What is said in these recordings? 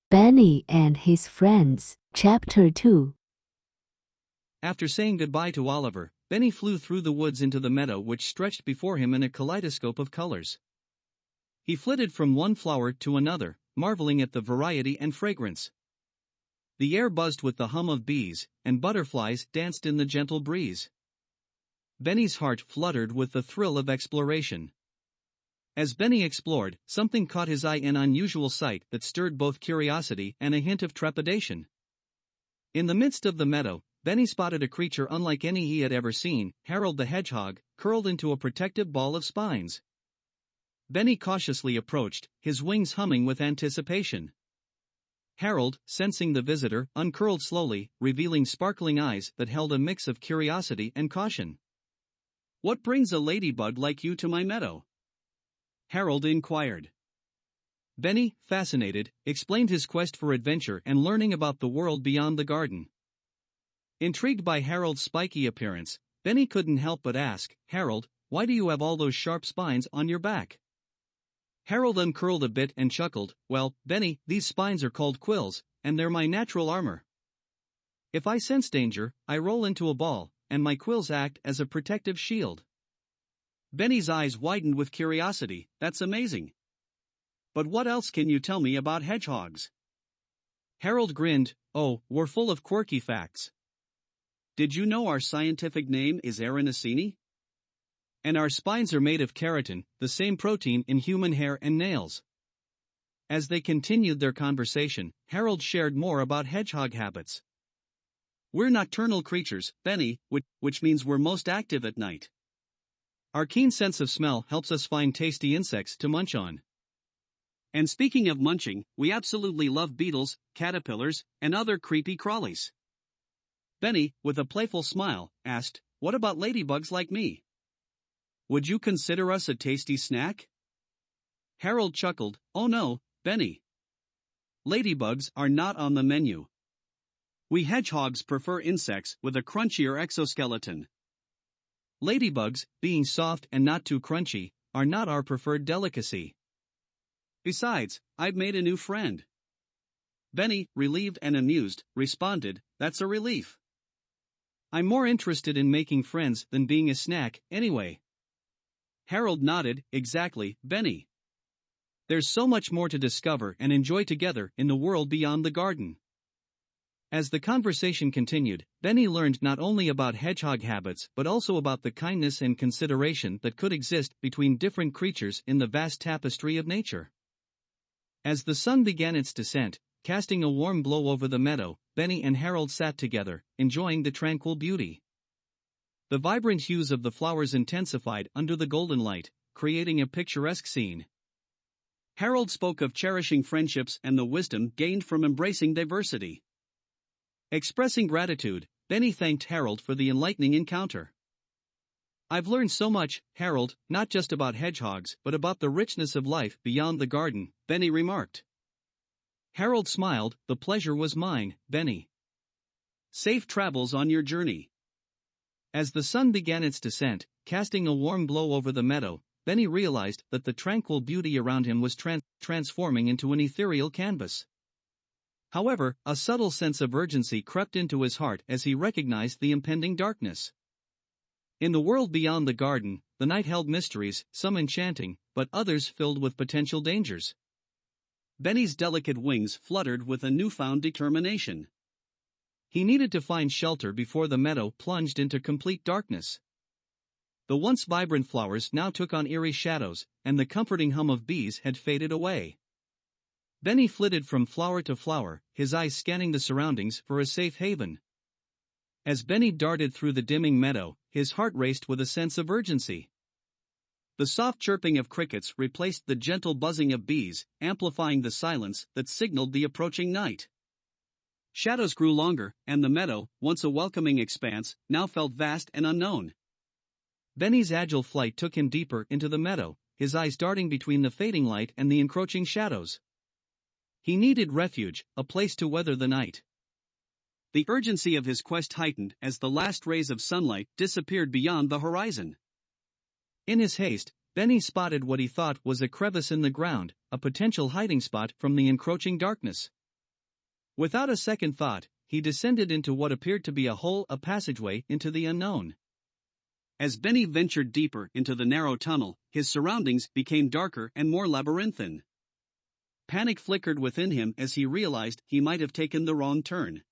Benny and His Friends, Chapter 2. After saying goodbye to Oliver, Benny flew through the woods into the meadow which stretched before him in a kaleidoscope of colors. He flitted from one flower to another, marveling at the variety and fragrance. The air buzzed with the hum of bees, and butterflies danced in the gentle breeze. Benny's heart fluttered with the thrill of exploration. As Benny explored, something caught his eye, an unusual sight that stirred both curiosity and a hint of trepidation. In the midst of the meadow, Benny spotted a creature unlike any he had ever seen, Harold the hedgehog, curled into a protective ball of spines. Benny cautiously approached, his wings humming with anticipation. Harold, sensing the visitor, uncurled slowly, revealing sparkling eyes that held a mix of curiosity and caution. "What brings a ladybug like you to my meadow?" Harold inquired. Benny, fascinated, explained his quest for adventure and learning about the world beyond the garden. Intrigued by Harold's spiky appearance, Benny couldn't help but ask, "Harold, why do you have all those sharp spines on your back?" Harold uncurled a bit and chuckled, "Well, Benny, these spines are called quills, and they're my natural armor. If I sense danger, I roll into a ball, and my quills act as a protective shield." Benny's eyes widened with curiosity. "That's amazing. But what else can you tell me about hedgehogs?" Harold grinned. "Oh, we're full of quirky facts. Did you know our scientific name is Aranacini? And our spines are made of keratin, the same protein in human hair and nails." As they continued their conversation, Harold shared more about hedgehog habits. "We're nocturnal creatures, Benny, which means we're most active at night. Our keen sense of smell helps us find tasty insects to munch on. And speaking of munching, we absolutely love beetles, caterpillars, and other creepy crawlies." Benny, with a playful smile, asked, "What about ladybugs like me? Would you consider us a tasty snack?" Harold chuckled. "Oh no, Benny. Ladybugs are not on the menu. We hedgehogs prefer insects with a crunchier exoskeleton. Ladybugs, being soft and not too crunchy, are not our preferred delicacy. Besides, I've made a new friend." Benny, relieved and amused, responded, "That's a relief. I'm more interested in making friends than being a snack, anyway." Harold nodded. "Exactly, Benny. There's so much more to discover and enjoy together in the world beyond the garden." As the conversation continued, Benny learned not only about hedgehog habits but also about the kindness and consideration that could exist between different creatures in the vast tapestry of nature. As the sun began its descent, casting a warm glow over the meadow, Benny and Harold sat together, enjoying the tranquil beauty. The vibrant hues of the flowers intensified under the golden light, creating a picturesque scene. Harold spoke of cherishing friendships and the wisdom gained from embracing diversity. Expressing gratitude, Benny thanked Harold for the enlightening encounter. "I've learned so much, Harold, not just about hedgehogs but about the richness of life beyond the garden," Benny remarked. Harold smiled. "The pleasure was mine, Benny. Safe travels on your journey." As the sun began its descent, casting a warm glow over the meadow, Benny realized that the tranquil beauty around him was transforming into an ethereal canvas. However, a subtle sense of urgency crept into his heart as he recognized the impending darkness. In the world beyond the garden, the night held mysteries, some enchanting, but others filled with potential dangers. Benny's delicate wings fluttered with a newfound determination. He needed to find shelter before the meadow plunged into complete darkness. The once vibrant flowers now took on eerie shadows, and the comforting hum of bees had faded away. Benny flitted from flower to flower, his eyes scanning the surroundings for a safe haven. As Benny darted through the dimming meadow, his heart raced with a sense of urgency. The soft chirping of crickets replaced the gentle buzzing of bees, amplifying the silence that signaled the approaching night. Shadows grew longer, and the meadow, once a welcoming expanse, now felt vast and unknown. Benny's agile flight took him deeper into the meadow, his eyes darting between the fading light and the encroaching shadows. He needed refuge, a place to weather the night. The urgency of his quest heightened as the last rays of sunlight disappeared beyond the horizon. In his haste, Benny spotted what he thought was a crevice in the ground, a potential hiding spot from the encroaching darkness. Without a second thought, he descended into what appeared to be a passageway into the unknown. As Benny ventured deeper into the narrow tunnel, his surroundings became darker and more labyrinthine. Panic flickered within him as he realized he might have taken the wrong turn.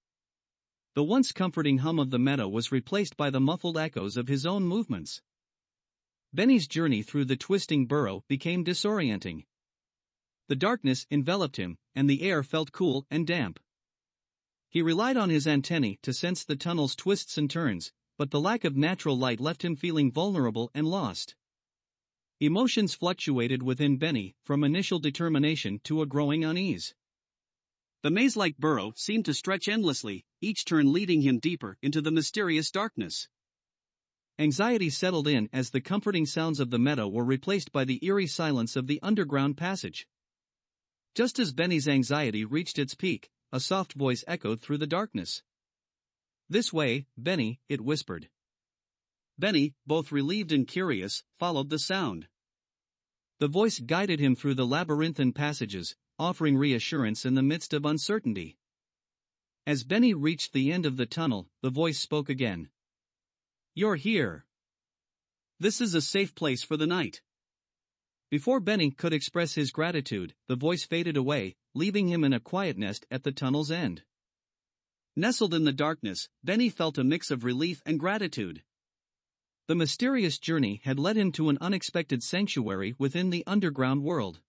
The once comforting hum of the meadow was replaced by the muffled echoes of his own movements. Benny's journey through the twisting burrow became disorienting. The darkness enveloped him, and the air felt cool and damp. He relied on his antennae to sense the tunnel's twists and turns, but the lack of natural light left him feeling vulnerable and lost. Emotions fluctuated within Benny, from initial determination to a growing unease. The maze-like burrow seemed to stretch endlessly, each turn leading him deeper into the mysterious darkness. Anxiety settled in as the comforting sounds of the meadow were replaced by the eerie silence of the underground passage. Just as Benny's anxiety reached its peak, a soft voice echoed through the darkness. "This way, Benny," it whispered. Benny, both relieved and curious, followed the sound. The voice guided him through the labyrinthine passages, offering reassurance in the midst of uncertainty. As Benny reached the end of the tunnel, the voice spoke again. "You're here. This is a safe place for the night." Before Benny could express his gratitude, the voice faded away, leaving him in a quiet nest at the tunnel's end. Nestled in the darkness, Benny felt a mix of relief and gratitude. The mysterious journey had led him to an unexpected sanctuary within the underground world.